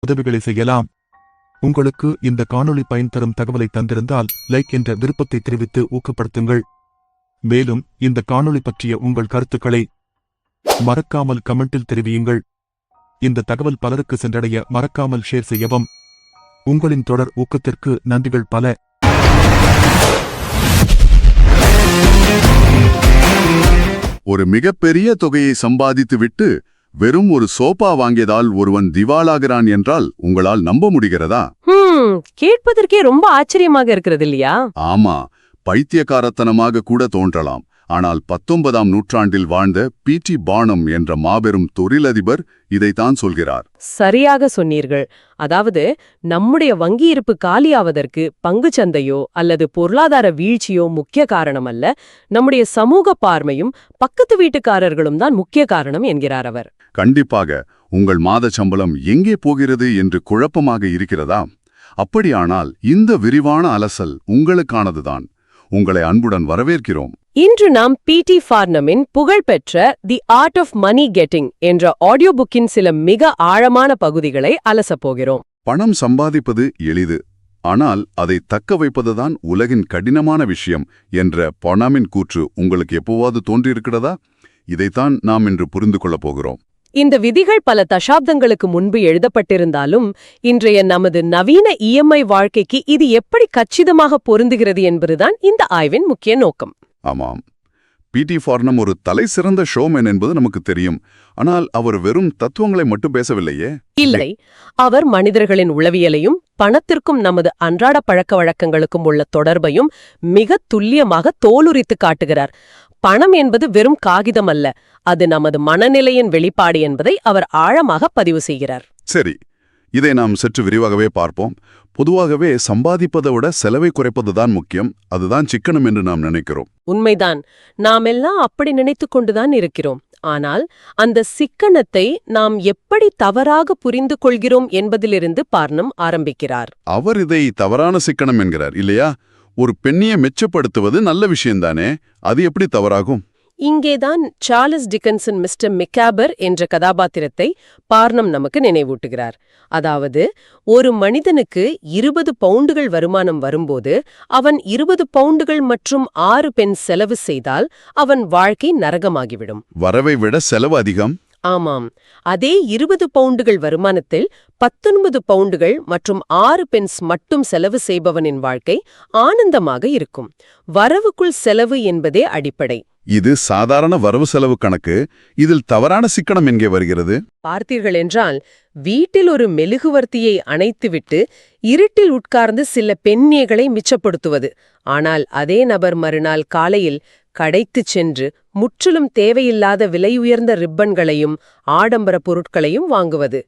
உதவிகளை செய்யலாம். உங்களுக்கு இந்த காணொளி பயன் தரும் தகவலை தந்திருந்தால் லைக் என்ற விருப்பத்தை தெரிவித்து ஊக்கப்படுத்துங்கள். மேலும் இந்த காணொளி பற்றிய உங்கள் கருத்துக்களை மறக்காமல் கமெண்டில் தெரிவியுங்கள். இந்த தகவல் பலருக்கு சென்றடைய மறக்காமல் ஷேர் செய்யவும். உங்களின் தொடர் ஊக்கத்திற்கு நன்றிகள் பல. ஒரு மிகப்பெரிய தொகையை சம்பாதித்துவிட்டு வெறும் ஒரு சோபா வாங்கியதால் ஒருவன் திவாலாகிறான் என்றால் உங்களால் நம்ப முடிகிறதா? கேட்பதற்கே ரொம்ப ஆச்சரியமாக இருக்கிறது இல்லையா? ஆமா, பைத்தியக்காரத்தனமாக கூட தோன்றலாம். ஆனால் 19ஆம் நூற்றாண்டில் வாழ்ந்த பி.டி. பார்னம் என்ற மாபெரும் தொழிலதிபர் இதைத்தான் சொல்கிறார். சரியாக சொன்னீர்கள். அதாவது நம்முடைய வங்கி இருப்பு காலியாவதற்கு பங்குச்சந்தையோ அல்லது பொருளாதார வீழ்ச்சியோ முக்கிய காரணம் அல்ல, நம்முடைய சமூக பார்மையும் பக்கத்து வீட்டுக்காரர்களும் தான் முக்கிய காரணம் என்கிறார் அவர். கண்டிப்பாக. உங்கள் மாத சம்பளம் எங்கே போகிறது என்று குழப்பமாக இருக்கிறதா? அப்படியானால் இந்த விரிவான அலசல் உங்களுக்கானதுதான். உங்களை அன்புடன் வரவேற்கிறோம். இன்று நாம் பி.டி. பார்னமின் புகழ்பெற்ற the art of money getting என்ற ஆடியோ புக்கின் சில மிக ஆழமான பகுதிகளை அலசப்போகிறோம். பணம் சம்பாதிப்பது எளிது, ஆனால் அதை தக்க வைப்பதுதான் உலகின் கடினமான விஷயம் என்ற பார்னமின் கூற்று உங்களுக்கு எப்போவாது தோன்றியிருக்கிறதா? இதைத்தான் நாம் இன்று புரிந்து கொள்ளப் போகிறோம். இந்த விதிகள் பல தசாப்தங்களுக்கு முன்பு எழுதப்பட்டிருந்தாலும் இன்றைய நமது நவீன இஎம்ஐ வாழ்க்கைக்கு இது எப்படி கச்சிதமாக பொருந்துகிறது என்பதுதான் இந்த ஆய்வின் முக்கிய நோக்கம். ஆமாம், பி.டி. பார்னம் ஒரு தலை சிறந்த ஷோமேன் என்பது நமக்கு தெரியும். ஆனால் அவர் வெறும் தத்துவங்களை மட்டும் பேசவில்லையே. இல்லை, அவர் மனிதர்களின் உளவியலையும் பணத்திற்கும் நமது அன்றாட பழக்க வழக்கங்களுக்கும் உள்ள தொடர்பையும் மிக துல்லியமாக தோலுரித்து காட்டுகிறார். பணம் என்பது வெறும் காகிதம் அல்ல, அது நமது மனநிலையின் வெளிப்பாடு என்பதை அவர் ஆழமாக பதிவு செய்கிறார். சரி, இதை நாம் சற்று விரிவாகவே பார்ப்போம். பொதுவாகவே சம்பாதிப்பதை விட செலவை குறைப்பதுதான் முக்கியம், அதுதான் சிக்கனம் என்று நாம் நினைக்கிறோம். உண்மைதான், நாமெல்லாம் அப்படி நினைத்து கொண்டுதான் இருக்கிறோம். ஆனால் அந்த சிக்கனத்தை நாம் எப்படி தவறாக புரிந்து கொள்கிறோம் என்பதிலிருந்து பார்னம் ஆரம்பிக்கிறார். அவர் இதை தவறான சிக்கனம் என்கிறார் இல்லையா? ஒரு பெண்ணியை மெச்சப்படுத்துவது நல்ல விஷயம்தானே, அது எப்படி தவறாகும்? இங்கேதான் சார்லஸ் டிக்கன்சன் மிஸ்டர் மிக்காபர் என்ற கதாபாத்திரத்தை பார்னம் நமக்கு நினைவூட்டுகிறார். அதாவது, ஒரு மனிதனுக்கு 20 பவுண்டுகள் வருமானம் வரும்போது அவன் 20 பவுண்டுகள் மற்றும் 6 பென்ஸ் செலவு செய்தால் அவன் வாழ்க்கை நரகமாகிவிடும். வரவை விட செலவு அதிகம். ஆமாம், அதே 20 பவுண்டுகள் வருமானத்தில் 19 பவுண்டுகள் மற்றும் 6 பென்ஸ் மட்டும் செலவு செய்பவனின் வாழ்க்கை ஆனந்தமாக இருக்கும். வரவுக்குள் செலவு என்பதே அடிப்படை. இது சாதாரண வரவு செலவு கணக்கு. இதில் தவறான சிக்கனம் எங்கே வருகிறது? பார்த்தீர்கள் என்றால், வீட்டில் ஒரு மெழுகுவர்த்தியை அணைத்துவிட்டு இருட்டில் உட்கார்ந்து சில பெண்ணியகளை மிச்சப்படுத்துவது. ஆனால் அதே நபர் மறுநாள் காலையில் கடைக்குச் சென்று முற்றிலும் தேவையில்லாத விலையுயர்ந்த ரிப்பன்களையும் ஆடம்பர பொருட்களையும் வாங்குவது.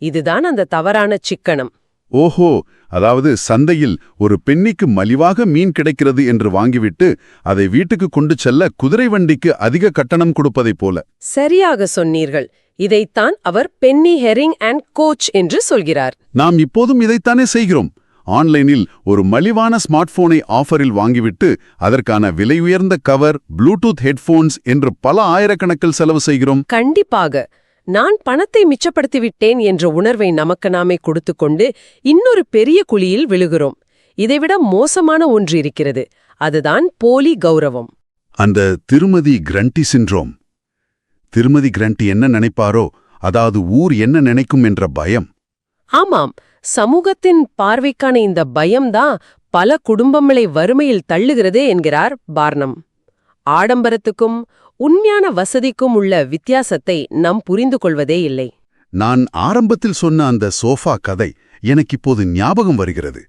இதுதான் அந்த தவறான சிக்கனம். ஓஹோ, அதாவது சந்தையில் ஒரு பெண்ணிக்கு மலிவாக மீன் கிடைக்கிறது என்று வாங்கிவிட்டு அதை வீட்டுக்கு கொண்டு செல்ல குதிரை வண்டிக்கு அதிக கட்டணம் கொடுப்பதைப் போல. சரியாக சொன்னீர்கள். இதைத்தான் அவர் பென்னி ஹெரிங் அண்ட் கோச் என்று சொல்கிறார். நாம் இப்போதும் இதைத்தானே செய்கிறோம். ஆன்லைனில் ஒரு மலிவான ஸ்மார்ட் போனை ஆஃபரில் வாங்கிவிட்டு அதற்கான விலையுயர்ந்த கவர், ப்ளூடூத் ஹெட்போன்ஸ் என்று பல ஆயிரக்கணக்கில் செலவு செய்கிறோம். கண்டிப்பாக. நான் பணத்தை மிச்சப்படுத்திவிட்டேன் என்ற உணர்வை நமக்கு நாமே கொடுத்துக்கொண்டு இன்னொரு பெரிய குழியில் விழுகிறோம். இதைவிட மோசமான ஒன்று இருக்கிறது. அதுதான் போலி கௌரவம். அந்த திருமதி கிரண்டி சிண்ட்ரோம். திருமதி கிரண்டி என்ன நினைப்பாரோ, அதாவது ஊர் என்ன நினைக்கும் என்ற பயம். ஆமாம், சமூகத்தின் பார்வைக்கான இந்த பயம்தான் பல குடும்பங்களை வறுமையில் தள்ளுகிறதே என்கிறார் பார்னம். ஆடம்பரத்துக்கும் உண்மையான வசதிக்கும் உள்ள வித்தியாசத்தை நாம் புரிந்து கொள்வதே இல்லை. நான் ஆரம்பத்தில் சொன்ன அந்த சோஃபா கதை எனக்கு இப்போது ஞாபகம் வருகிறது.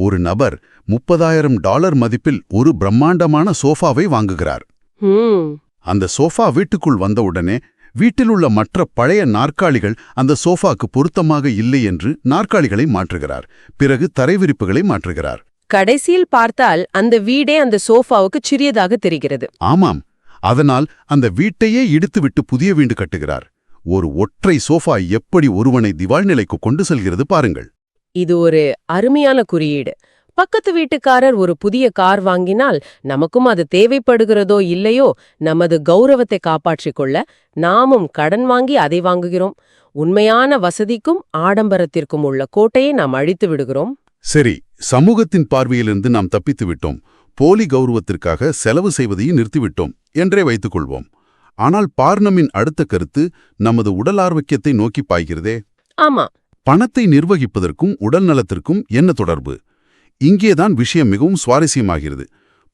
ஒரு நபர் $30,000 மதிப்பில் ஒரு பிரம்மாண்டமான சோஃபாவை வாங்குகிறார். அந்த சோஃபா வீட்டுக்குள் வந்தவுடனே வீட்டில் உள்ள மற்ற பழைய நாற்காலிகள் அந்த சோஃபாக்கு பொருத்தமாக இல்லை என்று நாற்காலிகளை மாற்றுகிறார். பிறகு தரைவிரிப்புகளை மாற்றுகிறார். கடைசியில் பார்த்தால் அந்த வீடே அந்த சோஃபாவுக்கு சிறியதாக தெரிகிறது. ஆமாம், அதனால் அந்த வீட்டையே இடித்துவிட்டு புதிய வீடு கட்டுகிறார். ஒரு ஒற்றை சோஃபா எப்படி ஒருவனை திவால் நிலைக்கு கொண்டு செல்கிறது பாருங்கள். இது ஒரு அருமையான குறியீடு. பக்கத்து வீட்டுக்காரர் ஒரு புதிய கார் வாங்கினால் நமக்கும் அது தேவைப்படுகிறதோ இல்லையோ நமது கௌரவத்தை காப்பாற்றிக் கொள்ள நாமும் கடன் வாங்கி அதை வாங்குகிறோம். உண்மையான வசதிக்கும் ஆடம்பரத்திற்கும் உள்ள கோட்டையை நாம் அழித்து விடுகிறோம். சரி, சமூகத்தின் பார்வையிலிருந்து நாம் தப்பித்து விட்டோம். போலி கௌரவத்திற்காக செலவு செய்வதையும் நிறுத்திவிட்டோம் என்றே வைத்துக் கொள்வோம். ஆனால் பார்னமின் அடுத்த கருத்து நமது உடல் ஆரோக்கியத்தை நோக்கி பாய்கிறதே. ஆமா, பணத்தை நிர்வகிப்பதற்கும் உடல் நலத்திற்கும் என்ன தொடர்பு? இங்கேதான் விஷயம் மிகவும் சுவாரஸ்யமாகிறது.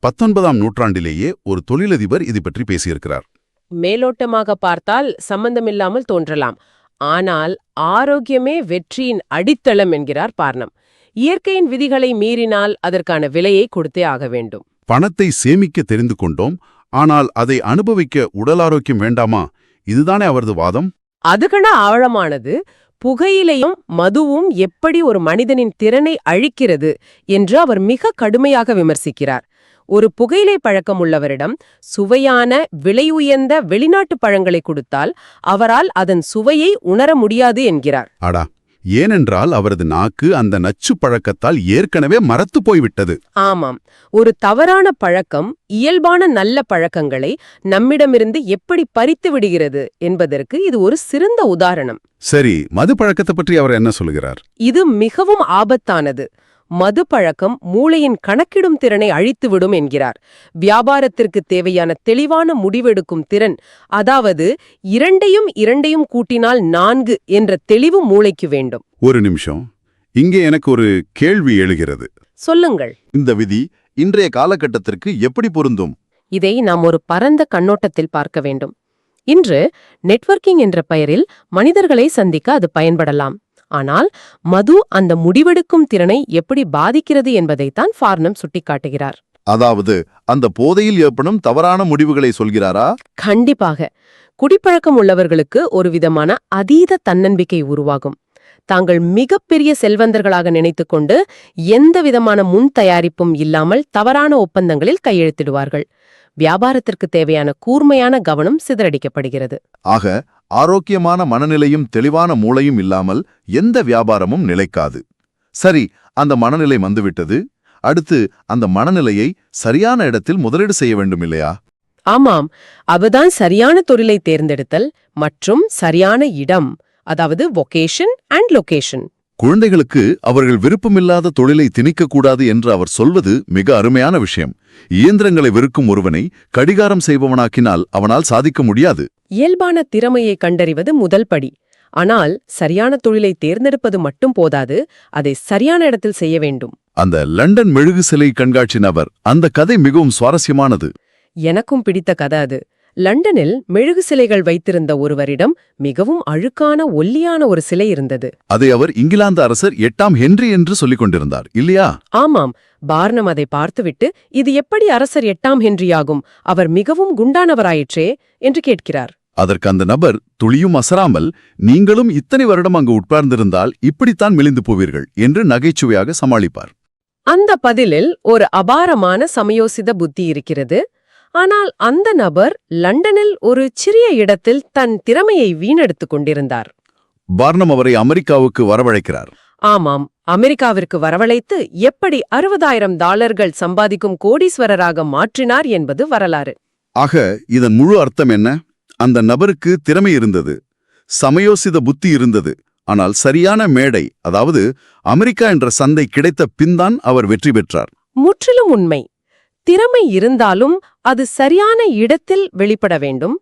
19ஆம் நூற்றாண்டிலேயே ஒரு தொழிலதிபர் இது பற்றி பேசியிருக்கிறார். மேலோட்டமாக பார்த்தால் சம்பந்தமில்லாமல் தோன்றலாம். ஆனால் ஆரோக்கியமே வெற்றியின் அடித்தளம் என்கிறார் பார்னம். இயற்கையின் விதிகளை மீறினால் அதற்கான விலையை கொடுத்தே ஆக வேண்டும். பணத்தை சேமிக்க தெரிந்து கொண்டோம், ஆனால் அதை அனுபவிக்க உடல் ஆரோக்கியம் வேண்டாமா? இதுதானே அவரது வாதம். அதுகன ஆழமானது. புகையிலையும் மதுவும் எப்படி ஒரு மனிதனின் திறனை அழிக்கிறது என்று அவர் மிக கடுமையாக விமர்சிக்கிறார். ஒரு புகையிலை பழக்கம் உள்ளவரிடம் சுவையான விலையுயர்ந்த வெளிநாட்டு பழங்களை கொடுத்தால் அவரால் அதன் சுவையை உணர முடியாது என்கிறார். அடா, ஏனென்றால் அவரது நாக்கு அந்த நச்சு பழக்கத்தால் ஏற்கனவே மரத்து போய்விட்டது. ஆமாம், ஒரு தவறான பழக்கம் இயல்பான நல்ல பழக்கங்களை நம்மிடமிருந்து எப்படி பறித்து விடுகிறது என்பதற்கு இது ஒரு சிறந்த உதாரணம். சரி, மது பழக்கத்தை பற்றி அவர் என்ன சொல்கிறார்? இது மிகவும் ஆபத்தானது. மது பழக்கம் மூளையின் கணக்கிடும் திறனை அழித்துவிடும் என்கிறார். வியாபாரத்திற்கு தேவையான தெளிவான முடிவெடுக்கும் திறன், அதாவது இரண்டையும் கூட்டினால் 4 என்ற தெளிவு மூளைக்கு வேண்டும். ஒரு நிமிஷம், இங்கே எனக்கு ஒரு கேள்வி எழுகிறது. சொல்லுங்கள். இந்த விதி இன்றைய காலகட்டத்திற்கு எப்படி பொருந்தும்? இதை நாம் ஒரு பரந்த கண்ணோட்டத்தில் பார்க்க வேண்டும். இன்று நெட்வொர்க்கிங் என்ற பெயரில் மனிதர்களை சந்திக்க அது பயன்படலாம். ஆனால் மது அந்த முடிவெடுக்கும் திறனை எப்படி பாதிக்கிறது என்பதைத்தான் பார்னம் சுட்டிக்காட்டுகிறார். அதாவது அந்த போதையில் ஏற்படும் தவறான முடிவுகளை சொல்கிறாரா? கண்டிப்பாக. குடிப்பழக்கம் உள்ளவர்களுக்கு ஒரு விதமான அதீத தன்னம்பிக்கை உருவாகும். தாங்கள் மிகப்பெரிய செல்வந்தர்களாக நினைத்துக்கொண்டு எந்த விதமான முன் தயாரிப்பும் இல்லாமல் தவறான ஒப்பந்தங்களில் கையெழுத்திடுவார்கள். வியாபாரத்திற்கு தேவையான கூர்மையான கவனம் சிதறடிக்கப்படுகிறது. ஆக ஆரோக்கியமான மனநிலையும் தெளிவான மூளையும் இல்லாமல் எந்த வியாபாரமும் நிலைக்காது. சரி, அந்த மனநிலை வந்துவிட்டது. அடுத்து அந்த மனநிலையை சரியான இடத்தில் முதலீடு செய்ய வேண்டும் இல்லையா? ஆமாம், அதுதான் சரியான தொழிலை தேர்ந்தெடுத்தல் மற்றும் சரியான இடம், அதாவது வொகேஷன் அண்ட் லொகேஷன். குழந்தைகளுக்கு அவர்கள் விருப்பமில்லாத தொழிலை திணிக்கக்கூடாது என்று அவர் சொல்வது மிக அருமையான விஷயம். இயந்திரங்களை வெறுக்கும் ஒருவனை கடிகாரம் செய்பவனாக்கினால் அவனால் சாதிக்க முடியாது. இயல்பான திறமையை கண்டறிவது முதல் படி. ஆனால் சரியான தொழிலை தேர்ந்தெடுப்பது மட்டும் போதாது, அதை சரியான இடத்தில் செய்ய வேண்டும். அந்த லண்டன் மெழுகு சிலை கண்காட்சி நபர், அந்த கதை மிகவும் சுவாரஸ்யமானது. எனக்கும் பிடித்த கதை அது. லண்டனில் மெழுகு சிலைகள் வைத்திருந்த ஒருவரிடம் மிகவும் அழுக்கான ஒல்லியான ஒரு சிலை இருந்தது. அதை அவர் இங்கிலாந்து அரசர் 8ஆம் ஹென்றி என்று சொல்லிக் கொண்டிருந்தார் இல்லையா? ஆமாம். பார்னம் அதை பார்த்துவிட்டு, இது எப்படி அரசர் 8ஆம் ஹென்ரியாகும், அவர் மிகவும் குண்டானவராயிற்றே என்று கேட்கிறார். அதற்கு அந்த நபர் துளியும் அசராமல், நீங்களும் இத்தனை வருடம் அங்கு உட்கார்ந்திருந்தால் இப்படித்தான் மெலிந்து போவீர்கள் என்று நகைச்சுவையாக சமாளிப்பார். அந்த பதிலில் ஒரு அபாரமான சமயோசித புத்தி இருக்கிறது. ஆனால் அந்த நபர் லண்டனில் ஒரு சிறிய இடத்தில் தன் திறமையை வீணெடுத்துக் கொண்டிருந்தார். பார்னம் அவரை அமெரிக்காவுக்கு வரவழைக்கிறார். ஆமாம், அமெரிக்காவிற்கு வரவழைத்து எப்படி $60,000 சம்பாதிக்கும் கோடீஸ்வரராக மாற்றினார் என்பது வரலாறு. ஆக இதன் முழு அர்த்தம் என்ன? அந்த நபருக்கு திறமை இருந்தது, சமயோசித புத்தி இருந்தது. ஆனால் சரியான மேடை, அதாவது அமெரிக்கா என்ற சந்தை கிடைத்த பின்தான் அவர் வெற்றி பெற்றார். முற்றிலும் உண்மை. திறமை இருந்தாலும் அது சரியான இடத்தில் வெளிப்பட வேண்டும்.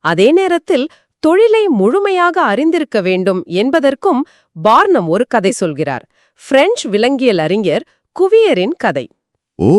அதே நேரத்தில் தொழிலை முழுமையாக அறிந்திருக்க வேண்டும் என்பதற்கும் பார்னம் ஒரு கதை சொல்கிறார். பிரெஞ்சு விலங்கியல் அறிஞர் குவியரின் கதை. ஓ,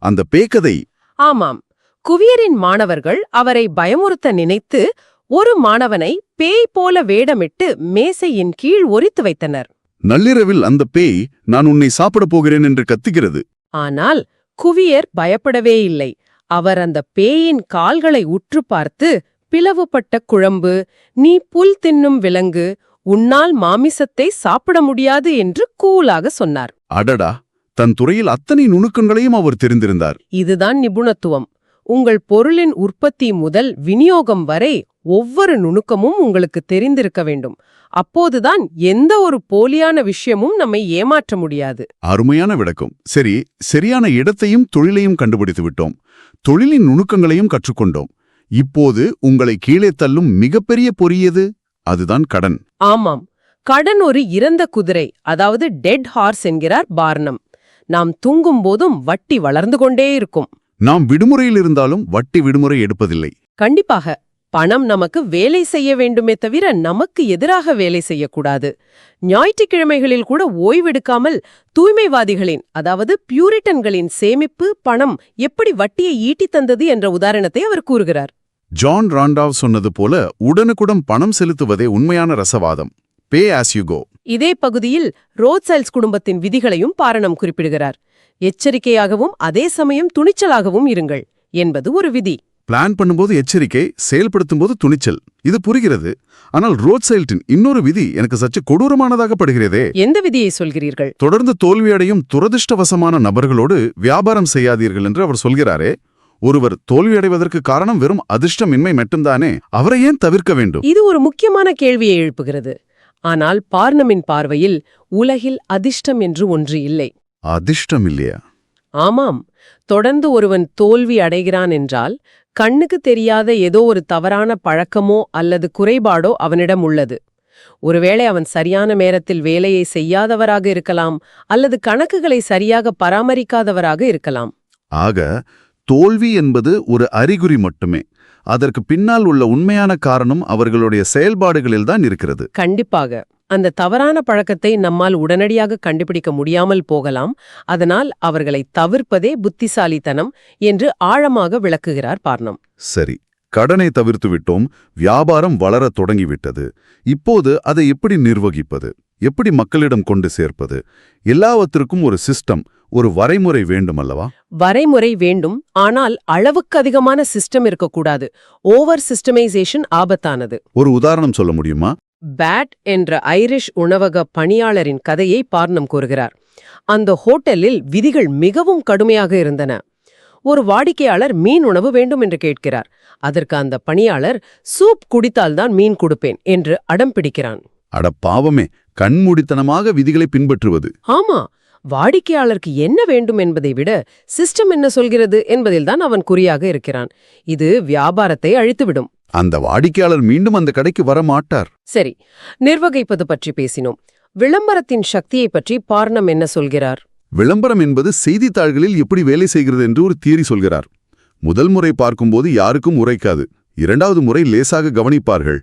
அந்த பேக்கதை. ஆமாம். குவியரின் மாணவர்கள் அவரை பயமுறுத்த நினைத்து ஒரு மாணவனை பேய் போல வேடமிட்டு மேசையின் கீழ் ஒரித்து வைத்தனர். நள்ளிரவில் அந்த பேய், நான் உன்னை சாப்பிடப் போகிறேன் என்று கத்துகிறது. ஆனால் குவியர் பயப்படவே இல்லை. அவர் அந்த பேயின் கால்களை உற்று பார்த்து, பிளவுபட்ட குழம்பு, நீ புல் தின்னும் விலங்கு, உன்னால் மாமிசத்தை சாப்பிட முடியாது என்று கூலாக சொன்னார். அடடா, தன் துறையில் அத்தனை நுணுக்கங்களையும் அவர் தெரிந்திருந்தார். இதுதான் நிபுணத்துவம். உங்கள் பொருளின் உற்பத்தி முதல் விநியோகம் வரை ஒவ்வொரு நுணுக்கமும் உங்களுக்கு தெரிந்திருக்க வேண்டும். அப்போதுதான் எந்த ஒரு போலியான விஷயமும் நம்மை ஏமாற்ற முடியாது. அருமையான விளக்கம். சரி, சரியான இடத்தையும் தொழிலையும் கண்டுபிடித்து விட்டோம். தொழிலின் நுணுக்கங்களையும் கற்றுக்கொண்டோம். இப்போது உங்களை கீழே தள்ளும் மிகப்பெரிய பொறியது, அதுதான் கடன். ஆமாம், கடன் ஒரு இறந்த குதிரை, அதாவது டெட் ஹார்ஸ் என்கிறார் பார்னம். நாம் தூங்கும் போதும் வட்டி வளர்ந்து கொண்டே இருக்கும். நாம் விடுமுறையில் இருந்தாலும் வட்டி விடுமுறை எடுப்பதில்லை. கண்டிப்பாக. பணம் நமக்கு வேலை செய்ய வேண்டுமே தவிர நமக்கு எதிராக வேலை செய்யக்கூடாது. ஞாயிற்றுக்கிழமைகளில் கூட ஓய்வெடுக்காமல் தூய்மைவாதிகளின், அதாவது பியூரிட்டன்களின் சேமிப்பு பணம் எப்படி வட்டியை ஈட்டித் தந்தது என்ற உதாரணத்தை அவர் கூறுகிறார். ஜான் ராண்டாவ் சொன்னது போல உடனுக்குடன் பணம் செலுத்துவதே உண்மையான ரசவாதம். Pay as you go. இதே பகுதியில் ரோத்சைல்ட்ஸ் குடும்பத்தின் விதிகளையும் பாரணம் குறிப்பிடுகிறார். எச்சரிக்கையாகவும் அதே சமயம் துணிச்சலாகவும் இருங்கள் என்பது ஒரு விதி. பிளான் பண்ணும்போது எச்சரிக்கை, செயல்படுத்தும் போது துணிச்சல். இது புரிகிறது. ஆனால் ரோத்சைல்டின் இன்னொரு விதி எனக்கு சற்று கொடூரமானதாக படுகிறதே. எந்த விதியை சொல்கிறீர்கள்? தொடர்ந்து தோல்வியடையும் துரதிர்ஷ்டவசமான நபர்களோடு வியாபாரம் செய்யாதீர்கள் என்று அவர் சொல்கிறாரே. ஒருவர் தோல்வியடைவதற்கு காரணம் வெறும் அதிர்ஷ்டமின்மை மட்டும்தானே? அவரை ஏன் தவிர்க்க வேண்டும்? இது ஒரு முக்கியமான கேள்வியை எழுப்புகிறது. ஆனால் பார்னமின் பார்வையில் உலகில் அதிர்ஷ்டம் என்று ஒன்று இல்லை. அதிர்ஷ்டம் இல்லையா? ஆமாம், தொடர்ந்து ஒருவன் தோல்வி அடைகிறான் என்றால் கண்ணுக்கு தெரியாத ஏதோ ஒரு தவறான பழக்கமோ அல்லது குறைபாடோ அவனிடம் உள்ளது. ஒருவேளை அவன் சரியான நேரத்தில் வேலையை செய்யாதவராக இருக்கலாம், அல்லது கணக்குகளை சரியாக பராமரிக்காதவராக இருக்கலாம். ஆக தோல்வி என்பது ஒரு அறிகுறி மட்டுமே. அதற்கு பின்னால் உள்ள உண்மையான காரணம் அவர்களுடைய செயல்பாடுகளில்தான் இருக்கிறது. கண்டிப்பாக. அந்த தவறான பழக்கத்தை நம்மால் உடனடியாக கண்டுபிடிக்க முடியாமல் போகலாம். அதனால் அவர்களை தவிர்ப்பதே புத்திசாலித்தனம் என்று ஆழமாக விளக்குகிறார் பார்னம். சரி, கடனை தவிர்த்து விட்டோம், வியாபாரம் வளரத் தொடங்கிவிட்டது. இப்போது அதை எப்படி நிர்வகிப்பது, எப்படி மக்களிடம் கொண்டு சேர்ப்பது? எல்லாவற்றிற்கும் ஒரு சிஸ்டம், ஒரு வரைமுறை வேண்டும் அல்லவா? வரைமுறை வேண்டும், ஆனால் அளவுக்கு அதிகமான சிஸ்டம் இருக்கக்கூடாது. ஓவர் சிஸ்டமைசேஷன் ஆபத்தானது. ஒரு உதாரணம் சொல்ல முடியுமா? பேட் என்ற ஐரிஷ் உணவக பணியாளரின் கதையை பார்னம் கூறுகிறார். அந்த ஹோட்டலில் விதிகள் மிகவும் கடுமையாக இருந்தன. ஒரு வாடிக்கையாளர் மீன் உணவு வேண்டும் என்று கேட்கிறார். அதற்கு அந்த பணியாளர் சூப் குடித்தால்தான் மீன் கொடுப்பேன் என்று அடம் பிடிக்கிறான். அட பாவமே, கண்மூடித்தனமாக விதிகளை பின்பற்றுவது. ஆமா, வாடிக்கையாளருக்கு என்ன வேண்டும் என்பதை விட சிஸ்டம் என்ன சொல்கிறது என்பதில்தான் அவன் குறியாக இருக்கிறான். இது வியாபாரத்தை அழித்துவிடும். அந்த வாடிக்கையாளர் மீண்டும் அந்த கடைக்கு வர மாட்டார். சரி, நிர்வகிப்பது பற்றி பேசினோம். விளம்பரத்தின் சக்தியை பற்றி பார்னம் என்ன சொல்கிறார்? விளம்பரம் என்பது செய்தித்தாள்களில் எப்படி வேலை செய்கிறது என்று ஒரு தியரி சொல்கிறார். முதல் முறை பார்க்கும்போது யாருக்கும் உரைக்காது. இரண்டாவது முறை லேசாக கவனிப்பார்கள்.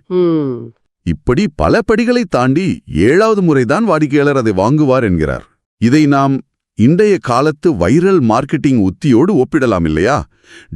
இப்படி பல படிகளை தாண்டி 7வது முறைதான் வாடிக்கையாளர் அதை வாங்குவார் என்கிறார். இதை நாம் இன்றைய காலத்து வைரல் மார்க்கெட்டிங் உத்தியோடு ஒப்பிடலாம் இல்லையா?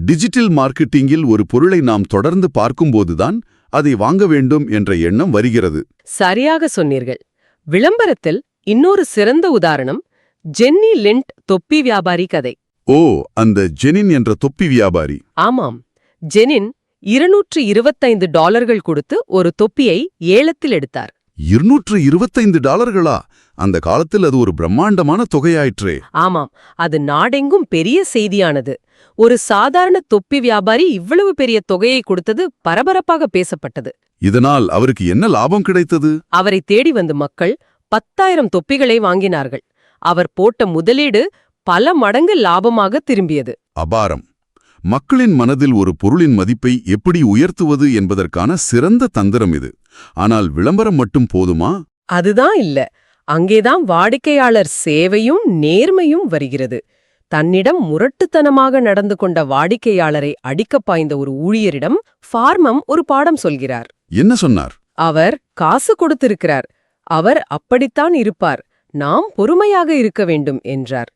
டிஜிட்டல் மார்க்கெட்டிங்கில் ஒரு பொருளை நாம் தொடர்ந்து பார்க்கும்போதுதான் அதை வாங்க வேண்டும் என்ற எண்ணம் வருகிறது. சரியாக சொன்னீர்கள். விளம்பரத்தில் இன்னொரு சிறந்த உதாரணம் ஜென்னி லிண்ட் தொப்பி வியாபாரி கதை. ஓ, அந்த ஜெனின் என்ற தொப்பி வியாபாரி. ஆமாம், ஜெனின் $225 கொடுத்து ஒரு தொப்பியை ஏலத்தில் எடுத்தார். $225? அந்த காலத்தில் அது ஒரு பிரம்மாண்டமான தொகையாயிற்றே. ஆமாம், அது நாடெங்கும் பெரிய செய்தியானது. ஒரு சாதாரண தொப்பி வியாபாரி இவ்வளவு பெரிய தொகையை கொடுத்தது பரபரப்பாக பேசப்பட்டது. இதனால் அவருக்கு என்ன லாபம் கிடைத்தது? அவரை தேடி வந்த மக்கள் 10,000 தொப்பிகளை வாங்கினார்கள். அவர் போட்ட முதலீடு பல மடங்கு லாபமாக திரும்பியது. அபாரம். மக்களின் மனதில் ஒரு பொருளின் மதிப்பை எப்படி உயர்த்துவது என்பதற்கான சிறந்த தந்திரம் இது. ஆனால் விளம்பரம் மட்டும் போதுமா? அதுதான் இல்ல. அங்கேதான் வாடிக்கையாளர் சேவையும் நேர்மையும் வருகிறது. தன்னிடம் முரட்டுத்தனமாக நடந்து கொண்ட வாடிக்கையாளரை அடிக்கப் பாய்ந்த ஒரு ஊழியரிடம் பார்னம் ஒரு பாடம் சொல்கிறார். என்ன சொன்னார்? அவர் காசு கொடுத்திருக்கிறார், அவர் அப்படித்தான் இருப்பார், நாம் பொறுமையாக இருக்க வேண்டும் என்றார்.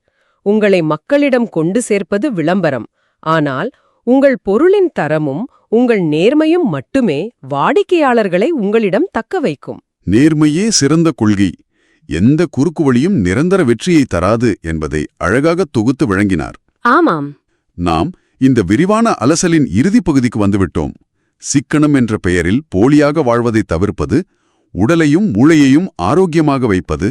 உங்களை மக்களிடம் கொண்டு சேர்ப்பது விளம்பரம். ஆனால் உங்கள் பொருளின் தரமும் உங்கள் நேர்மையும் மட்டுமே வாடிக்கையாளர்களை உங்களிடம் தக்க வைக்கும். நேர்மையே சிறந்த கொள்கை. எந்த குறுக்கு வழியும் நிரந்தர வெற்றியை தராது என்பதை அழகாக தொகுத்து வழங்கினார். ஆமாம், நாம் இந்த விரிவான அலசலின் இறுதிப் பகுதிக்கு வந்துவிட்டோம். சிக்கனம் என்ற பெயரில் போலியாக வாழ்வதை தவிர்ப்பது, உடலையும் மூளையையும் ஆரோக்கியமாக வைப்பது,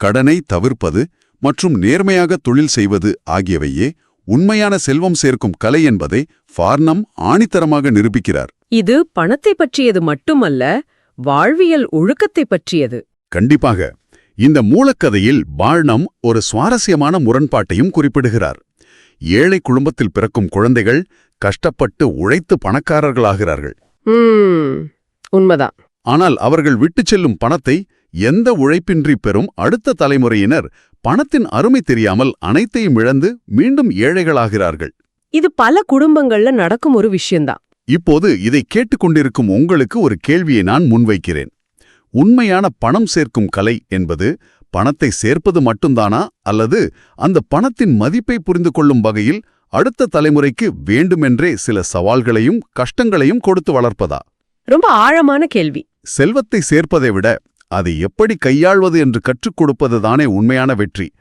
கடனை தவிர்ப்பது மற்றும் நேர்மையாக தொழில் செய்வது ஆகியவையே உண்மையான செல்வம் சேர்க்கும் கலை என்பதை ஃபார்னம் ஆணித்தரமாக நிரூபிக்கிறார். இது பணத்தை பற்றியது மட்டுமல்ல, வாழ்வியல் ஒழுக்கத்தை பற்றியது. கண்டிப்பாக. இந்த மூலக்கதையில் பார்னம் ஒரு சுவாரஸ்யமான முரண்பாட்டையும் குறிப்பிடுகிறார். ஏழை குடும்பத்தில் பிறக்கும் குழந்தைகள் கஷ்டப்பட்டு உழைத்து பணக்காரர்களாகிறார்கள். உண்மைதான். ஆனால் அவர்கள் விட்டுச் செல்லும் பணத்தை எந்த உழைப்பின்றி பெறும் அடுத்த தலைமுறையினர் பணத்தின் அருமை தெரியாமல் அனைத்தையும் இழந்து மீண்டும் ஏழைகளாகிறார்கள். இது பல குடும்பங்கள்ல நடக்கும் ஒரு விஷயம்தான். இப்போது இதை கேட்டுக்கொண்டிருக்கும் உங்களுக்கு ஒரு கேள்வியை நான் முன்வைக்கிறேன். உண்மையான பணம் சேர்க்கும் கலை என்பது பணத்தை சேர்ப்பது மட்டும்தானா, அல்லது அந்த பணத்தின் மதிப்பை புரிந்து கொள்ளும் வகையில் அடுத்த தலைமுறைக்கு வேண்டுமென்றே சில சவால்களையும் கஷ்டங்களையும் கொடுத்து வளர்ப்பதா? ரொம்ப ஆழமான கேள்வி. செல்வத்தை சேர்ப்பதை விட அதை எப்படி கையாள்வது என்று கற்றுக் கொடுப்பதுதானே உண்மையான வெற்றி.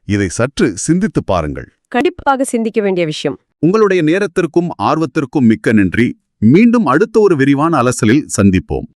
இதை சற்று சிந்தித்துப் பாருங்கள். கண்டிப்பாக சிந்திக்க வேண்டிய விஷயம். உங்களுடைய நேரத்திற்கும் ஆர்வத்திற்கும் மிக்க நன்றி. மீண்டும் அடுத்த ஒரு விரிவான அலசலில் சந்திப்போம்.